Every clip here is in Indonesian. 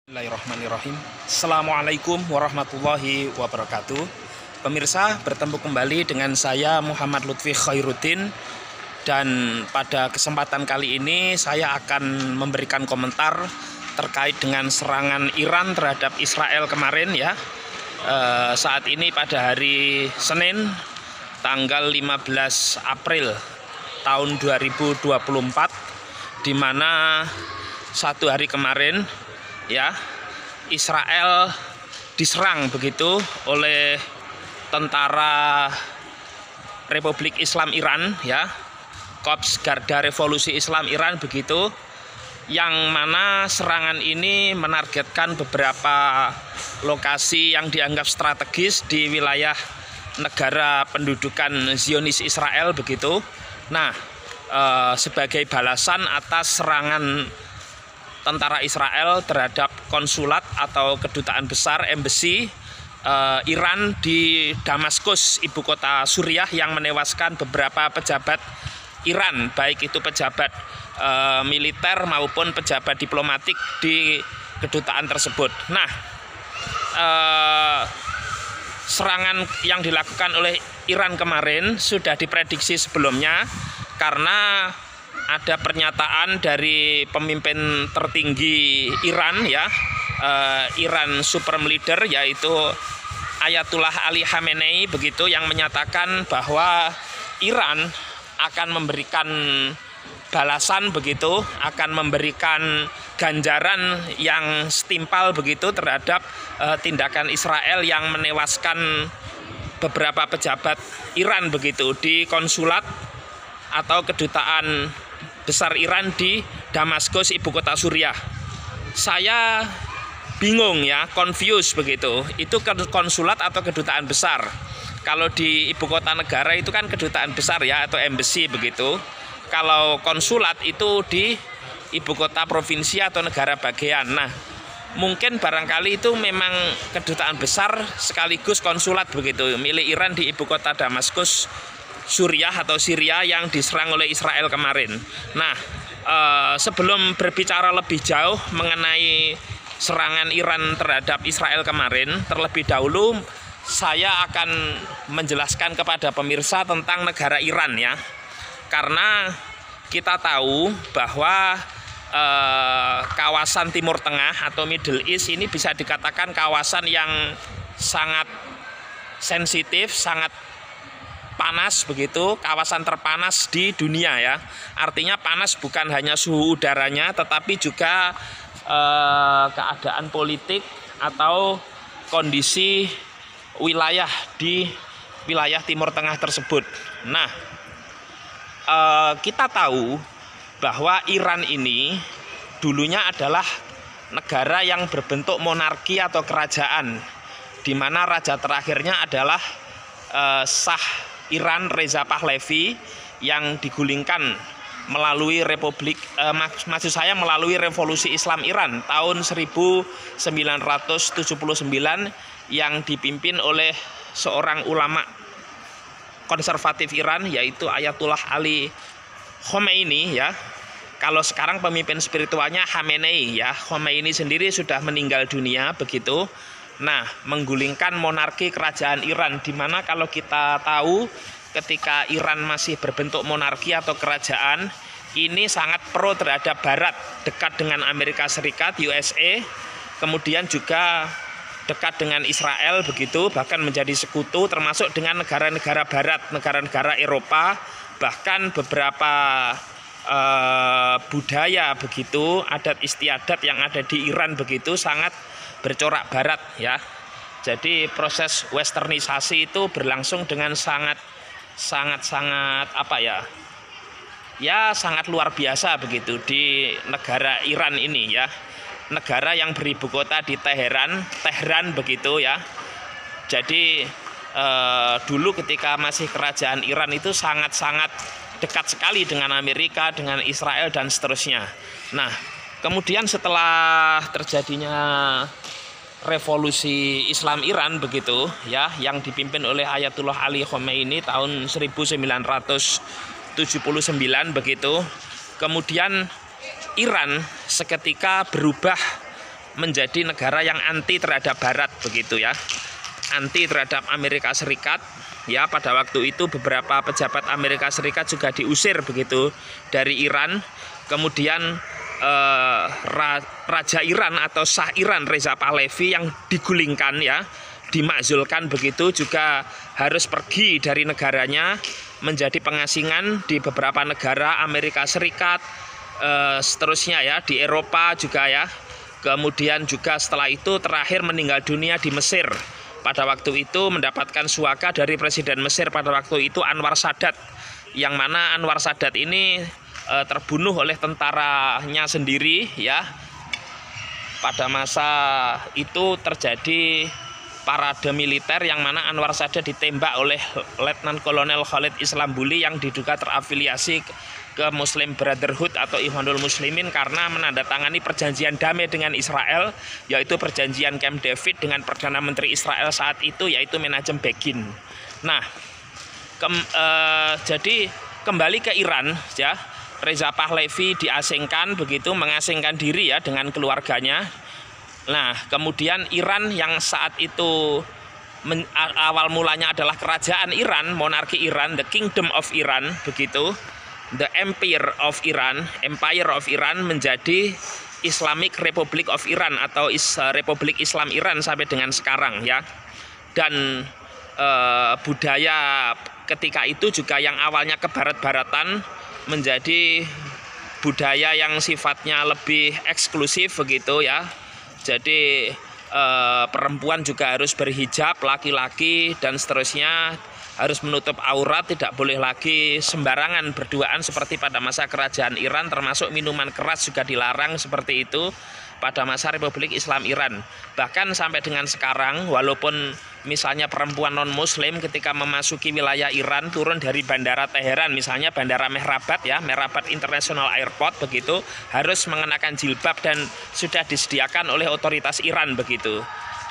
Bismillahirrahmanirrahim. Assalamualaikum warahmatullahi wabarakatuh. Pemirsa, bertemu kembali dengan saya Muhammad Lutfi Khairuddin. Dan pada kesempatan kali ini saya akan memberikan komentar terkait dengan serangan Iran terhadap Israel kemarin ya. Saat ini pada hari Senin tanggal 15 April tahun 2024, di mana satu hari kemarin ya, Israel diserang begitu oleh tentara Republik Islam Iran ya, Korps Garda Revolusi Islam Iran begitu, yang mana serangan ini menargetkan beberapa lokasi yang dianggap strategis di wilayah negara pendudukan Zionis Israel begitu. Nah, sebagai balasan atas serangan tentara Israel terhadap konsulat atau kedutaan besar embassy Iran di Damaskus, ibu kota Suriah, yang menewaskan beberapa pejabat Iran, baik itu pejabat militer maupun pejabat diplomatik di kedutaan tersebut. Nah, serangan yang dilakukan oleh Iran kemarin sudah diprediksi sebelumnya, karena ada pernyataan dari pemimpin tertinggi Iran ya, Iran Supreme Leader, yaitu Ayatullah Ali Khamenei begitu, yang menyatakan bahwa Iran akan memberikan balasan begitu, akan memberikan ganjaran yang setimpal begitu terhadap tindakan Israel yang menewaskan beberapa pejabat Iran begitu di konsulat atau kedutaan besar Iran di Damaskus, ibu kota Suriah. Saya bingung ya, confused begitu. Itu konsulat atau kedutaan besar? Kalau di ibu kota negara itu kan kedutaan besar ya, atau embassy begitu. Kalau konsulat itu di ibu kota provinsi atau negara bagian. Nah, mungkin barangkali itu memang kedutaan besar sekaligus konsulat begitu, milik Iran di ibu kota Damaskus, Suriah atau Syria, yang diserang oleh Israel kemarin. Nah, sebelum berbicara lebih jauh mengenai serangan Iran terhadap Israel kemarin, terlebih dahulu saya akan menjelaskan kepada pemirsa tentang negara Iran ya. Karena kita tahu bahwa kawasan Timur Tengah atau Middle East ini bisa dikatakan kawasan yang sangat sensitif, sangat panas begitu, kawasan terpanas di dunia ya. Artinya panas bukan hanya suhu udaranya, tetapi juga keadaan politik atau kondisi wilayah di wilayah Timur Tengah tersebut. Nah, kita tahu bahwa Iran ini dulunya adalah negara yang berbentuk monarki atau kerajaan, di mana raja terakhirnya adalah Shah Iran Reza Pahlavi, yang digulingkan melalui melalui Revolusi Islam Iran tahun 1979, yang dipimpin oleh seorang ulama konservatif Iran, yaitu Ayatullah Ali Khomeini ya. Kalau sekarang pemimpin spiritualnya Khamenei ya. Khomeini sendiri sudah meninggal dunia begitu. Nah, menggulingkan monarki kerajaan Iran, di mana kalau kita tahu ketika Iran masih berbentuk monarki atau kerajaan, ini sangat pro terhadap Barat, dekat dengan Amerika Serikat, USA, kemudian juga dekat dengan Israel begitu, bahkan menjadi sekutu termasuk dengan negara-negara Barat, negara-negara Eropa, bahkan beberapa budaya begitu, adat istiadat yang ada di Iran begitu sangat bercorak Barat ya. Jadi proses westernisasi itu berlangsung dengan sangat apa ya, sangat luar biasa begitu di negara Iran ini ya. Negara yang beribu kota di Teheran begitu ya. Jadi dulu ketika masih kerajaan Iran itu sangat dekat sekali dengan Amerika, dengan Israel dan seterusnya. Nah, kemudian setelah terjadinya Revolusi Islam Iran begitu ya, yang dipimpin oleh Ayatullah Ali Khomeini tahun 1979 begitu, kemudian Iran seketika berubah menjadi negara yang anti terhadap Barat begitu ya, anti terhadap Amerika Serikat. Ya, pada waktu itu beberapa pejabat Amerika Serikat juga diusir begitu dari Iran. Kemudian Raja Iran atau Shah Iran Reza Pahlavi yang digulingkan ya, dimakzulkan begitu, juga harus pergi dari negaranya menjadi pengasingan di beberapa negara Amerika Serikat, seterusnya ya, di Eropa juga ya. Kemudian juga setelah itu terakhir meninggal dunia di Mesir. Pada waktu itu mendapatkan suaka dari Presiden Mesir pada waktu itu Anwar Sadat, yang mana Anwar Sadat ini terbunuh oleh tentaranya sendiri ya. Pada masa itu terjadi parade militer yang mana Anwar Sadat ditembak oleh Letnan Kolonel Khalid Islambuli yang diduga terafiliasi ke Muslim Brotherhood atau Ikhwanul Muslimin karena menandatangani perjanjian damai dengan Israel, yaitu perjanjian Camp David dengan Perdana Menteri Israel saat itu yaitu Menachem Begin. Nah, jadi kembali ke Iran ya, Reza Pahlavi diasingkan begitu, mengasingkan diri ya dengan keluarganya. Nah, kemudian Iran yang saat itu awal mulanya adalah kerajaan Iran, monarki Iran, the Kingdom of Iran begitu, the Empire of Iran menjadi Islamic Republic of Iran atau Republik Islam Iran sampai dengan sekarang ya. Dan budaya ketika itu juga yang awalnya kebarat-baratan menjadi budaya yang sifatnya lebih eksklusif begitu ya. Jadi perempuan juga harus berhijab, laki-laki dan seterusnya harus menutup aurat, tidak boleh lagi sembarangan berduaan seperti pada masa kerajaan Iran, termasuk minuman keras juga dilarang seperti itu pada masa Republik Islam Iran. Bahkan sampai dengan sekarang, walaupun misalnya perempuan non-muslim ketika memasuki wilayah Iran turun dari bandara Teheran, misalnya bandara Mehrabat ya, Mehrabat International Airport begitu, harus mengenakan jilbab dan sudah disediakan oleh otoritas Iran begitu.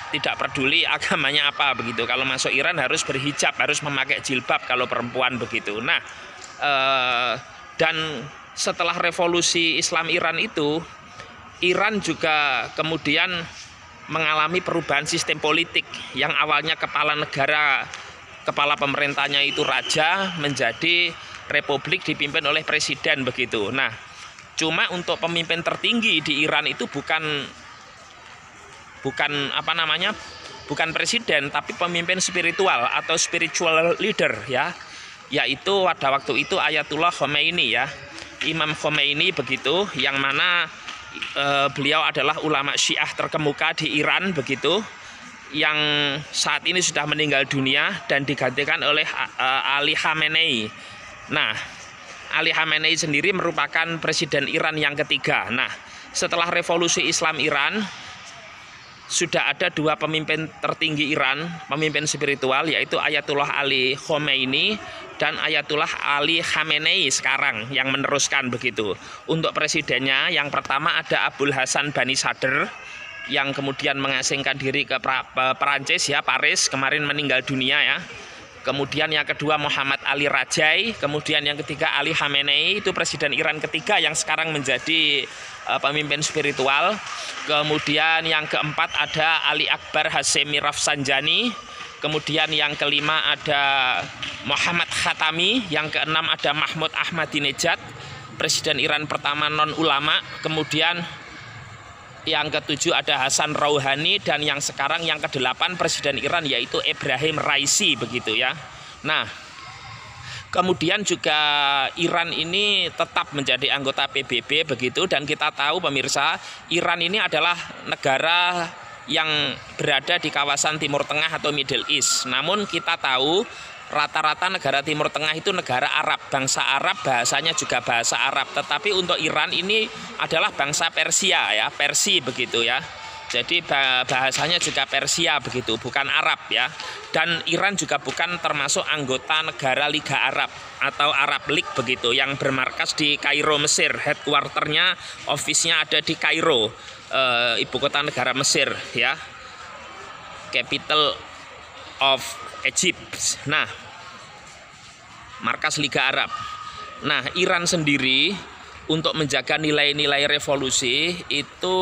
Tidak peduli agamanya apa begitu. Kalau masuk Iran harus berhijab, harus memakai jilbab kalau perempuan begitu. Nah, dan setelah revolusi Islam Iran itu, Iran juga kemudian mengalami perubahan sistem politik yang awalnya kepala negara, kepala pemerintahnya itu raja, menjadi republik dipimpin oleh presiden begitu. Nah, cuma untuk pemimpin tertinggi di Iran itu bukan bukan presiden, tapi pemimpin spiritual atau spiritual leader ya, yaitu pada waktu itu Ayatullah Khomeini ya, Imam Khomeini begitu, yang mana beliau adalah ulama Syiah terkemuka di Iran begitu, yang saat ini sudah meninggal dunia dan digantikan oleh Ali Khamenei. Nah, Ali Khamenei sendiri merupakan presiden Iran yang ketiga. Nah, setelah revolusi Islam Iran sudah ada dua pemimpin tertinggi Iran, pemimpin spiritual, yaitu Ayatullah Ali Khomeini dan Ayatullah Ali Khamenei sekarang yang meneruskan begitu. Untuk presidennya yang pertama ada Abul Hasan Bani Sadr yang kemudian mengasingkan diri ke Perancis ya, Paris, kemarin meninggal dunia ya. Kemudian yang kedua Muhammad Ali Rajai, kemudian yang ketiga Ali Khamenei, itu presiden Iran ketiga yang sekarang menjadi pemimpin spiritual. Kemudian yang keempat ada Ali Akbar Hashemi Rafsanjani. Kemudian yang kelima ada Muhammad Khatami. Yang keenam ada Mahmud Ahmadinejad, presiden Iran pertama non-ulama. Kemudian yang ketujuh ada Hasan Rouhani, dan yang sekarang yang kedelapan presiden Iran yaitu Ibrahim Raisi begitu ya. Nah, kemudian juga Iran ini tetap menjadi anggota PBB begitu, dan kita tahu pemirsa, Iran ini adalah negara yang berada di kawasan Timur Tengah atau Middle East. Namun kita tahu rata-rata negara Timur Tengah itu negara Arab, bangsa Arab, bahasanya juga bahasa Arab. Tetapi untuk Iran ini adalah bangsa Persia ya, Persi begitu ya. Jadi bahasanya juga Persia begitu, bukan Arab ya. Dan Iran juga bukan termasuk anggota negara Liga Arab atau Arab League begitu, yang bermarkas di Kairo, Mesir. Headquarternya, office-nya ada di Kairo, ibu kota negara Mesir ya, capital of Egypt. Nah, markas Liga Arab. Nah, Iran sendiri untuk menjaga nilai-nilai revolusi itu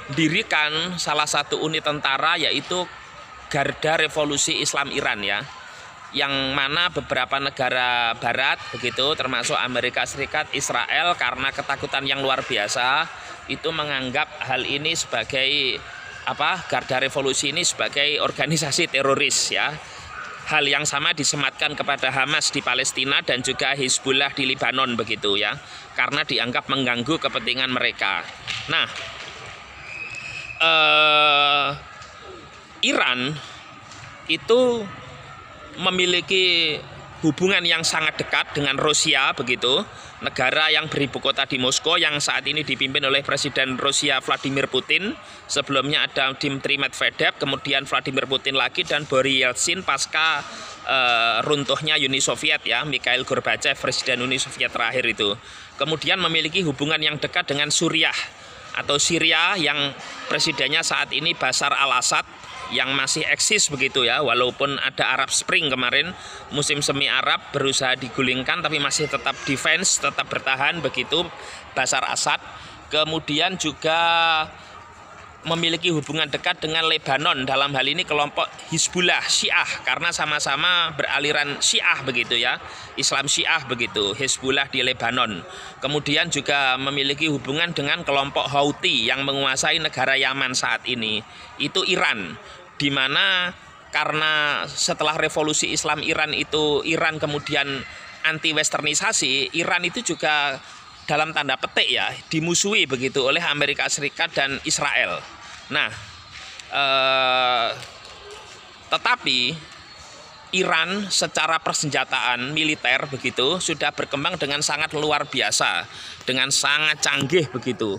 mendirikan salah satu unit tentara, yaitu Garda Revolusi Islam Iran ya, yang mana beberapa negara barat begitu termasuk Amerika Serikat, Israel, karena ketakutan yang luar biasa itu menganggap hal ini sebagai Garda Revolusi ini sebagai organisasi teroris ya. Hal yang sama disematkan kepada Hamas di Palestina dan juga Hizbullah di Lebanon begitu ya, karena dianggap mengganggu kepentingan mereka. Nah, Iran itu memiliki hubungan yang sangat dekat dengan Rusia begitu, negara yang beribu kota di Moskow yang saat ini dipimpin oleh Presiden Rusia Vladimir Putin. Sebelumnya ada Dmitry Medvedev, kemudian Vladimir Putin lagi, dan Boris Yeltsin pasca runtuhnya Uni Soviet ya, Mikhail Gorbachev, Presiden Uni Soviet terakhir itu. Kemudian memiliki hubungan yang dekat dengan Suriah atau Syria yang presidennya saat ini Bashar al-Assad, yang masih eksis begitu ya, walaupun ada Arab Spring kemarin, musim semi Arab berusaha digulingkan tapi masih tetap defense, tetap bertahan begitu Bashar Assad. Kemudian juga memiliki hubungan dekat dengan Lebanon, dalam hal ini kelompok Hizbullah Syiah, karena sama-sama beraliran Syiah begitu ya, Islam Syiah begitu, Hizbullah di Lebanon. Kemudian juga memiliki hubungan dengan kelompok Houthi yang menguasai negara Yaman saat ini, itu Iran, di mana karena setelah revolusi Islam Iran itu, Iran kemudian anti westernisasi, Iran itu juga dalam tanda petik ya dimusuhi begitu oleh Amerika Serikat dan Israel. Nah, tetapi Iran secara persenjataan militer begitu sudah berkembang dengan sangat luar biasa, dengan sangat canggih begitu.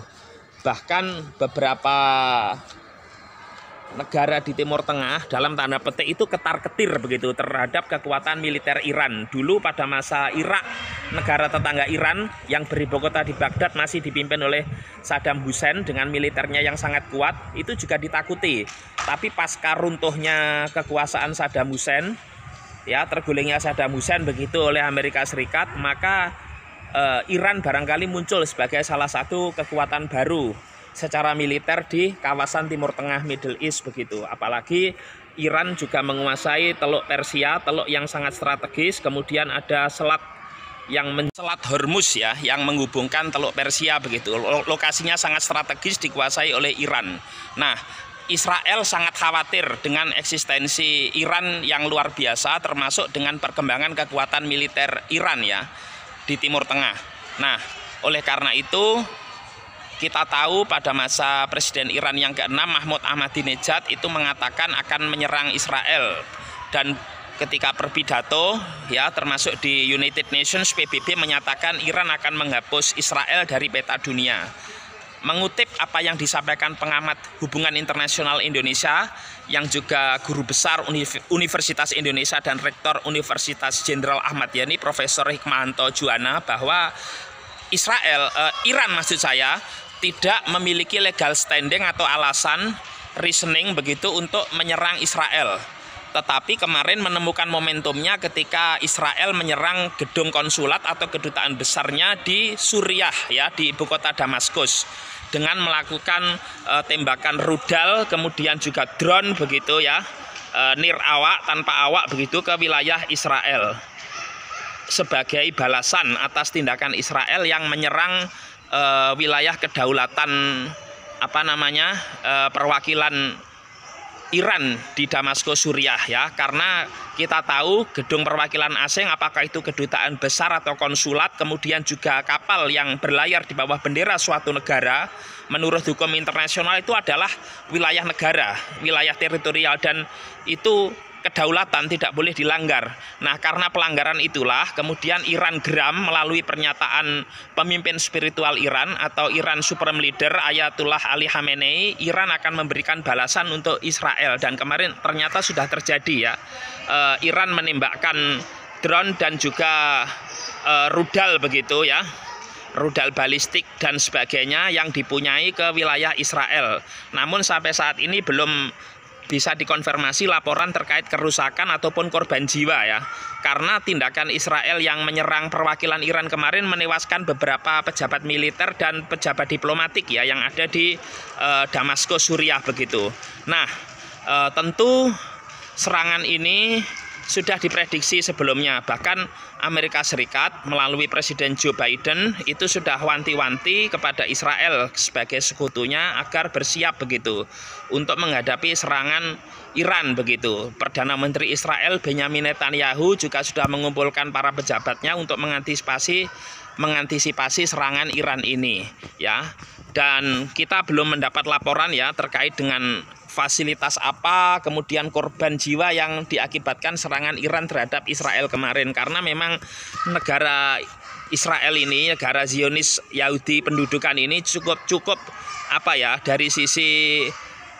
Bahkan beberapa negara di Timur Tengah dalam tanda petik itu ketar-ketir begitu terhadap kekuatan militer Iran. Dulu pada masa Irak, negara tetangga Iran yang beribu kota di Baghdad masih dipimpin oleh Saddam Hussein dengan militernya yang sangat kuat, itu juga ditakuti. Tapi pasca runtuhnya kekuasaan Saddam Hussein, ya tergulingnya Saddam Hussein begitu oleh Amerika Serikat, maka Iran barangkali muncul sebagai salah satu kekuatan baru secara militer di kawasan Timur Tengah, Middle East begitu. Apalagi Iran juga menguasai Teluk Persia, teluk yang sangat strategis. Kemudian ada selat Selat Hormuz ya, yang menghubungkan Teluk Persia begitu. Lokasinya sangat strategis, dikuasai oleh Iran. Nah, Israel sangat khawatir dengan eksistensi Iran yang luar biasa, termasuk dengan perkembangan kekuatan militer Iran ya di Timur Tengah. Nah, oleh karena itu kita tahu pada masa Presiden Iran yang ke-6 Mahmud Ahmadinejad itu mengatakan akan menyerang Israel, dan ketika berpidato ya termasuk di United Nations, PBB menyatakan Iran akan menghapus Israel dari peta dunia. Mengutip apa yang disampaikan pengamat hubungan internasional Indonesia yang juga guru besar Universitas Indonesia dan Rektor Universitas Jenderal Ahmad Yani, Profesor Hikmahanto Juwana, bahwa Iran maksud saya tidak memiliki legal standing atau alasan reasoning begitu untuk menyerang Israel. Tetapi kemarin menemukan momentumnya ketika Israel menyerang gedung konsulat atau kedutaan besarnya di Suriah ya, di ibu kota Damaskus, dengan melakukan tembakan rudal, kemudian juga drone begitu ya, nir awak tanpa awak begitu ke wilayah Israel, sebagai balasan atas tindakan Israel yang menyerang wilayah kedaulatan perwakilan Iran di Damaskus, Suriah ya, karena kita tahu gedung perwakilan asing, apakah itu kedutaan besar atau konsulat, kemudian juga kapal yang berlayar di bawah bendera suatu negara, menurut hukum internasional itu adalah wilayah negara, wilayah teritorial, dan itu kedaulatan tidak boleh dilanggar. Nah, karena pelanggaran itulah kemudian Iran geram melalui pernyataan pemimpin spiritual Iran atau Iran Supreme Leader Ayatollah Ali Khamenei, Iran akan memberikan balasan untuk Israel, dan kemarin ternyata sudah terjadi ya. Iran menembakkan drone dan juga rudal begitu ya, rudal balistik dan sebagainya yang dipunyai ke wilayah Israel. Namun sampai saat ini belum bisa dikonfirmasi laporan terkait kerusakan ataupun korban jiwa ya. Karena tindakan Israel yang menyerang perwakilan Iran kemarin menewaskan beberapa pejabat militer dan pejabat diplomatik ya yang ada di Damaskus, Suriah begitu. Nah, tentu serangan ini sudah diprediksi sebelumnya. Bahkan Amerika Serikat melalui Presiden Joe Biden itu sudah wanti-wanti kepada Israel sebagai sekutunya agar bersiap begitu untuk menghadapi serangan Iran begitu. Perdana Menteri Israel Benyamin Netanyahu juga sudah mengumpulkan para pejabatnya untuk mengantisipasi serangan Iran ini ya. Dan kita belum mendapat laporan ya terkait dengan fasilitas apa, kemudian korban jiwa yang diakibatkan serangan Iran terhadap Israel kemarin. Karena memang negara Israel ini, negara Zionis Yahudi pendudukan ini cukup apa ya, dari sisi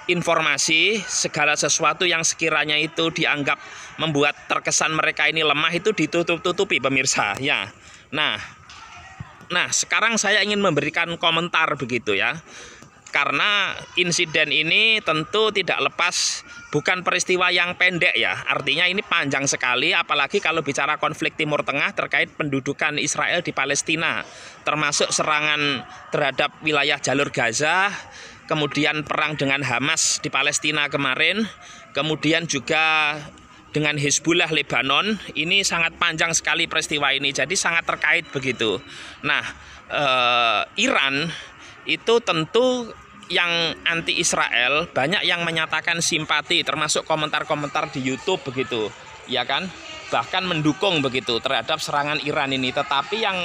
informasi segala sesuatu yang sekiranya itu dianggap membuat terkesan mereka ini lemah itu ditutup-tutupi pemirsa ya. Nah, sekarang saya ingin memberikan komentar begitu ya. Karena insiden ini tentu tidak lepas bukan peristiwa yang pendek ya. Artinya ini panjang sekali, apalagi kalau bicara konflik Timur Tengah terkait pendudukan Israel di Palestina, termasuk serangan terhadap wilayah jalur Gaza, kemudian perang dengan Hamas di Palestina kemarin, kemudian juga dengan Hizbullah Lebanon. Ini sangat panjang sekali peristiwa ini, jadi sangat terkait begitu. Nah, Iran itu tentu yang anti Israel banyak yang menyatakan simpati, termasuk komentar-komentar di YouTube begitu ya kan, bahkan mendukung begitu terhadap serangan Iran ini. Tetapi yang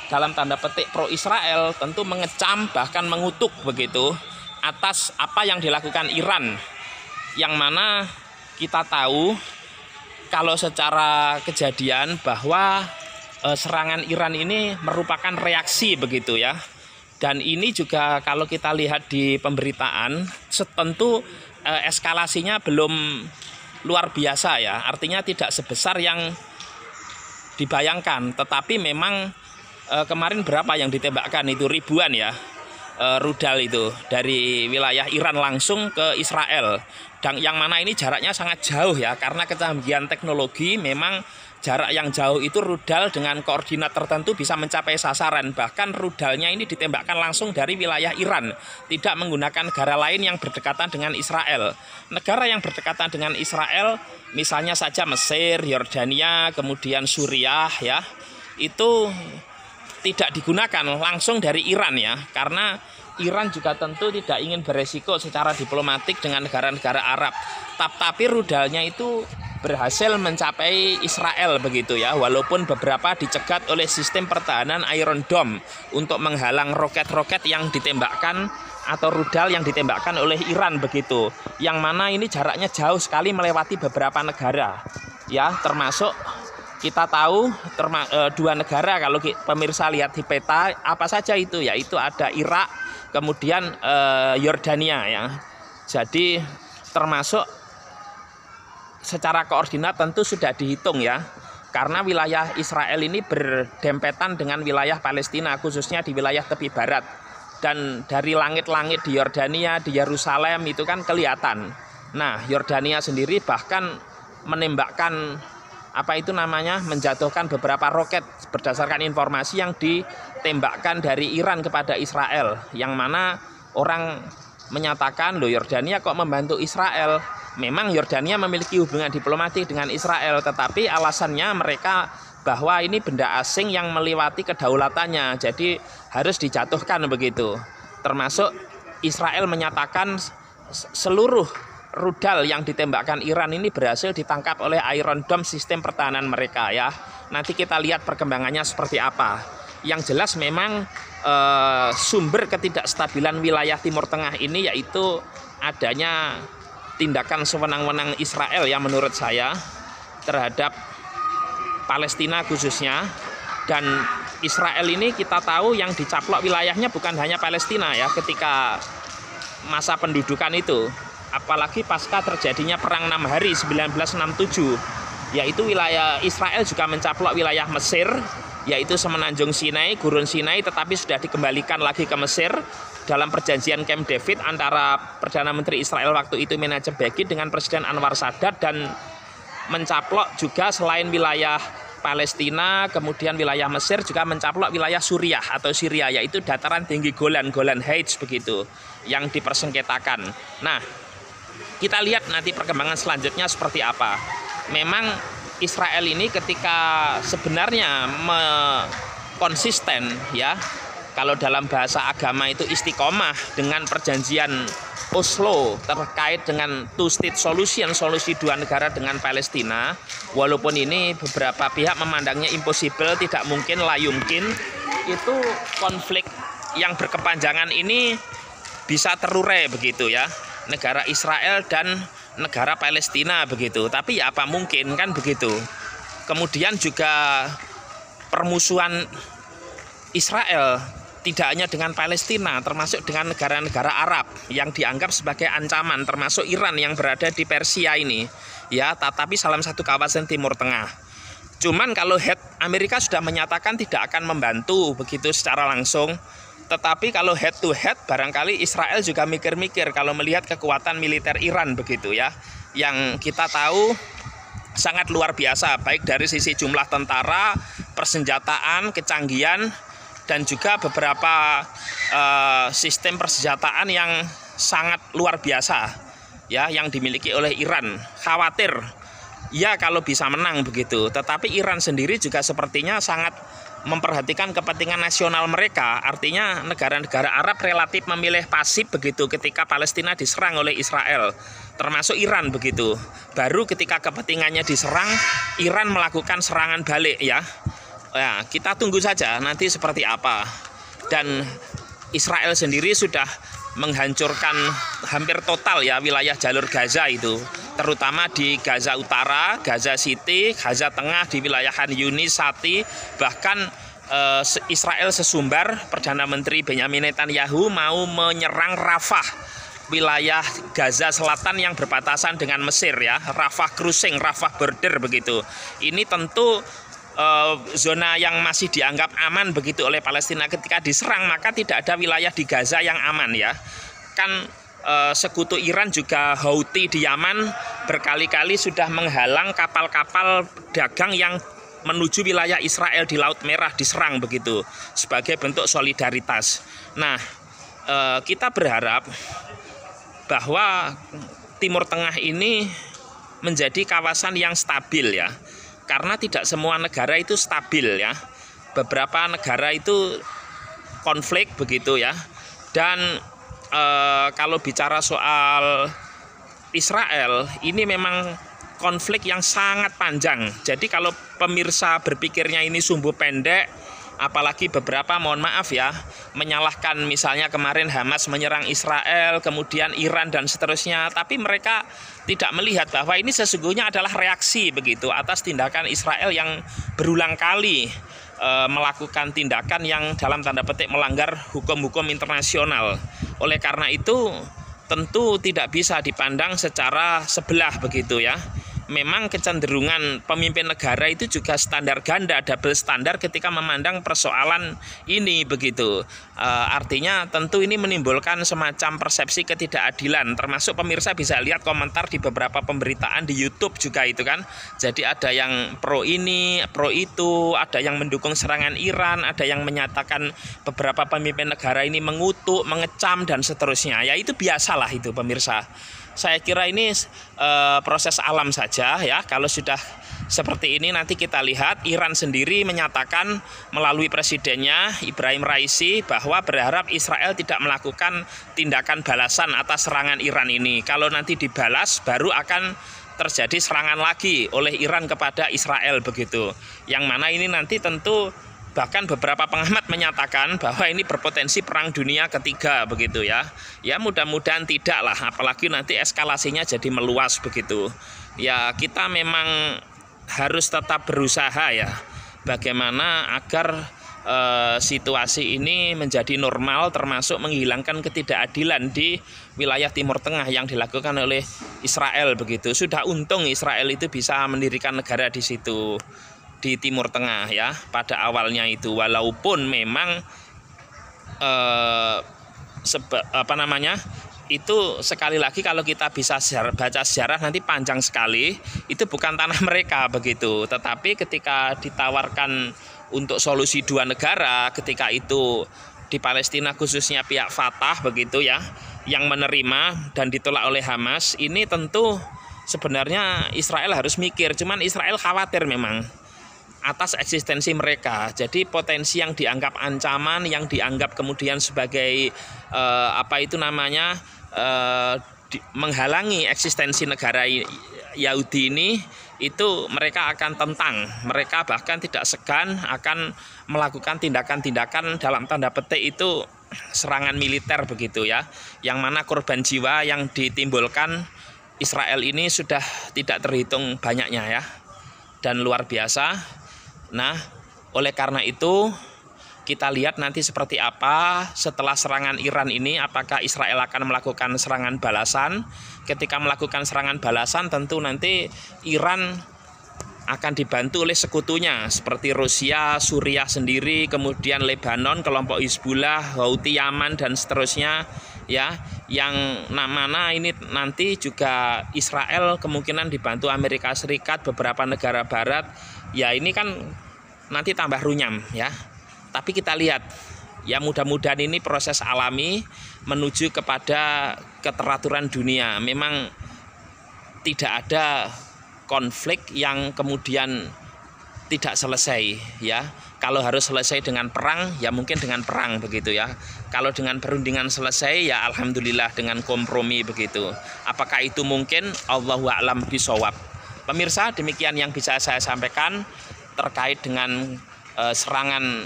dalam tanda petik pro Israel tentu mengecam bahkan mengutuk begitu atas apa yang dilakukan Iran, yang mana kita tahu kalau secara kejadian bahwa serangan Iran ini merupakan reaksi begitu ya. Dan ini juga kalau kita lihat di pemberitaan, tentu eskalasinya belum luar biasa ya. Artinya tidak sebesar yang dibayangkan. Tetapi memang kemarin berapa yang ditembakkan itu, ribuan ya rudal itu dari wilayah Iran langsung ke Israel. Dan yang mana ini jaraknya sangat jauh ya, karena kecanggihan teknologi memang jarak yang jauh itu rudal dengan koordinat tertentu bisa mencapai sasaran. Bahkan rudalnya ini ditembakkan langsung dari wilayah Iran, tidak menggunakan negara lain yang berdekatan dengan Israel. Negara yang berdekatan dengan Israel misalnya saja Mesir, Yordania, kemudian Suriah ya, itu tidak digunakan langsung dari Iran ya, karena Iran juga tentu tidak ingin beresiko secara diplomatik dengan negara-negara Arab. Tapi rudalnya itu berhasil mencapai Israel begitu ya, walaupun beberapa dicegat oleh sistem pertahanan Iron Dome untuk menghalang roket-roket yang ditembakkan atau rudal yang ditembakkan oleh Iran begitu, yang mana ini jaraknya jauh sekali melewati beberapa negara ya, termasuk kita tahu dua negara kalau pemirsa lihat di peta apa saja itu, yaitu ada Irak, kemudian Yordania ya. Jadi termasuk secara koordinat tentu sudah dihitung ya, karena wilayah Israel ini berdempetan dengan wilayah Palestina, khususnya di wilayah tepi barat. Dan dari langit-langit di Yordania, di Yerusalem itu kan kelihatan. Nah, Yordania sendiri bahkan menembakkan menjatuhkan beberapa roket berdasarkan informasi yang ditembakkan dari Iran kepada Israel, yang mana orang menyatakan, loh Yordania kok membantu Israel. Memang Yordania memiliki hubungan diplomatik dengan Israel, tetapi alasannya mereka bahwa ini benda asing yang melewati kedaulatannya, jadi harus dijatuhkan begitu. Termasuk Israel menyatakan seluruh rudal yang ditembakkan Iran ini berhasil ditangkap oleh Iron Dome sistem pertahanan mereka ya. Nanti kita lihat perkembangannya seperti apa. Yang jelas memang sumber ketidakstabilan wilayah Timur Tengah ini yaitu adanya tindakan sewenang-wenang Israel ya menurut saya terhadap Palestina khususnya. Dan Israel ini kita tahu yang dicaplok wilayahnya bukan hanya Palestina ya ketika masa pendudukan itu, apalagi pasca terjadinya perang 6 hari 1967, yaitu wilayah Israel juga mencaplok wilayah Mesir, yaitu Semenanjung Sinai, Gurun Sinai, tetapi sudah dikembalikan lagi ke Mesir. dalam perjanjian Camp David antara Perdana Menteri Israel waktu itu Menachem Begin dengan Presiden Anwar Sadat, dan mencaplok juga selain wilayah Palestina, kemudian wilayah Mesir juga mencaplok wilayah Suriah atau Syria, yaitu dataran tinggi Golan Heights begitu yang dipersengketakan. Nah, kita lihat nanti perkembangan selanjutnya seperti apa. Memang Israel ini ketika sebenarnya konsisten ya, kalau dalam bahasa agama itu istiqomah dengan perjanjian Oslo terkait dengan two-state solution, solusi dua negara dengan Palestina, walaupun ini beberapa pihak memandangnya impossible, tidak mungkin, la yumkin, itu konflik yang berkepanjangan ini bisa terurai begitu ya, negara Israel dan negara Palestina begitu. Tapi ya apa mungkin kan begitu. Kemudian juga permusuhan Israel tidak hanya dengan Palestina, termasuk dengan negara-negara Arab yang dianggap sebagai ancaman, termasuk Iran yang berada di Persia ini, ya, tetapi salah satu kawasan Timur Tengah. Cuman kalau Amerika sudah menyatakan tidak akan membantu begitu secara langsung, tetapi kalau head to head barangkali Israel juga mikir-mikir kalau melihat kekuatan militer Iran begitu ya, yang kita tahu sangat luar biasa, baik dari sisi jumlah tentara, persenjataan, kecanggihan, dan juga beberapa sistem persenjataan yang sangat luar biasa ya yang dimiliki oleh Iran. Khawatir ya kalau bisa menang begitu, tetapi Iran sendiri juga sepertinya sangat memperhatikan kepentingan nasional mereka. Artinya negara-negara Arab relatif memilih pasif begitu ketika Palestina diserang oleh Israel, termasuk Iran begitu. Baru ketika kepentingannya diserang, Iran melakukan serangan balik ya. Ya, kita tunggu saja nanti seperti apa. Dan Israel sendiri sudah menghancurkan hampir total ya wilayah jalur Gaza itu, terutama di Gaza Utara, Gaza City, Gaza Tengah, di wilayah Khan Yunis, Sati. Bahkan Israel sesumbar Perdana Menteri Benjamin Netanyahu mau menyerang Rafah, wilayah Gaza Selatan yang berbatasan dengan Mesir ya, Rafah crossing, Rafah border begitu. Ini tentu zona yang masih dianggap aman begitu oleh Palestina. Ketika diserang maka tidak ada wilayah di Gaza yang aman ya. Kan sekutu Iran juga Houthi di Yaman berkali-kali sudah menghalang kapal-kapal dagang yang menuju wilayah Israel di Laut Merah diserang begitu sebagai bentuk solidaritas. Nah, kita berharap bahwa Timur Tengah ini menjadi kawasan yang stabil ya. Karena tidak semua negara itu stabil ya. Beberapa negara itu konflik begitu ya. Dan kalau bicara soal Israel, ini memang konflik yang sangat panjang. Jadi kalau pemirsa berpikirnya ini sumbu pendek, apalagi beberapa, mohon maaf ya, menyalahkan misalnya kemarin Hamas menyerang Israel, kemudian Iran dan seterusnya, tapi mereka tidak melihat bahwa ini sesungguhnya adalah reaksi begitu atas tindakan Israel yang berulang kali melakukan tindakan yang dalam tanda petik melanggar hukum-hukum internasional. Oleh karena itu tentu tidak bisa dipandang secara sebelah begitu ya. Memang kecenderungan pemimpin negara itu juga standar ganda, double standar ketika memandang persoalan ini begitu. Artinya tentu ini menimbulkan semacam persepsi ketidakadilan. Termasuk pemirsa bisa lihat komentar di beberapa pemberitaan di YouTube juga itu kan. Jadi ada yang pro ini, pro itu, ada yang mendukung serangan Iran, ada yang menyatakan beberapa pemimpin negara ini mengutuk, mengecam dan seterusnya. Ya itu biasalah itu pemirsa. Saya kira ini proses alam saja ya. Kalau sudah seperti ini nanti kita lihat Iran sendiri menyatakan melalui presidennya Ibrahim Raisi bahwa berharap Israel tidak melakukan tindakan balasan atas serangan Iran ini. Kalau nanti dibalas baru akan terjadi serangan lagi oleh Iran kepada Israel begitu. Yang mana ini nanti tentu bahkan beberapa pengamat menyatakan bahwa ini berpotensi perang dunia ketiga begitu ya. Ya mudah-mudahan tidak lah, apalagi nanti eskalasinya jadi meluas begitu. Ya kita memang harus tetap berusaha ya bagaimana agar situasi ini menjadi normal, termasuk menghilangkan ketidakadilan di wilayah Timur Tengah yang dilakukan oleh Israel begitu. Sudah untung Israel itu bisa mendirikan negara di situ, di Timur Tengah ya pada awalnya itu, walaupun memang itu sekali lagi kalau kita bisa baca sejarah nanti panjang sekali, itu bukan tanah mereka begitu. Tetapi ketika ditawarkan untuk solusi dua negara, ketika itu di Palestina khususnya pihak Fatah begitu ya, yang menerima dan ditolak oleh Hamas, ini tentu sebenarnya Israel harus mikir. Cuman Israel khawatir memang atas eksistensi mereka. Jadi potensi yang dianggap ancaman, yang dianggap kemudian sebagai menghalangi eksistensi negara Yahudi ini, itu mereka akan tentang. Mereka bahkan tidak segan akan melakukan tindakan-tindakan dalam tanda petik itu serangan militer begitu ya, yang mana korban jiwa yang ditimbulkan Israel ini sudah tidak terhitung banyaknya ya, dan luar biasa. Nah, oleh karena itu kita lihat nanti seperti apa setelah serangan Iran ini, apakah Israel akan melakukan serangan balasan. Ketika melakukan serangan balasan tentu nanti Iran akan dibantu oleh sekutunya seperti Rusia, Suriah sendiri, kemudian Lebanon, kelompok Hizbullah, Houthi Yaman dan seterusnya ya, yang mana ini nanti juga Israel kemungkinan dibantu Amerika Serikat, beberapa negara barat. Ya ini kan nanti tambah runyam ya. Tapi kita lihat ya, mudah-mudahan ini proses alami menuju kepada keteraturan dunia. Memang tidak ada konflik yang kemudian tidak selesai ya. Kalau harus selesai dengan perang ya mungkin dengan perang begitu ya. Kalau dengan perundingan selesai ya alhamdulillah dengan kompromi begitu. Apakah itu mungkin? Allahu a'lam bishawab. Pemirsa, demikian yang bisa saya sampaikan terkait dengan serangan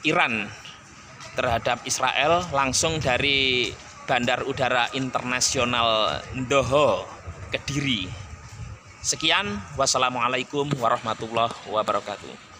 Iran terhadap Israel langsung dari Bandar Udara Internasional Doho, Kediri. Sekian, wassalamualaikum warahmatullahi wabarakatuh.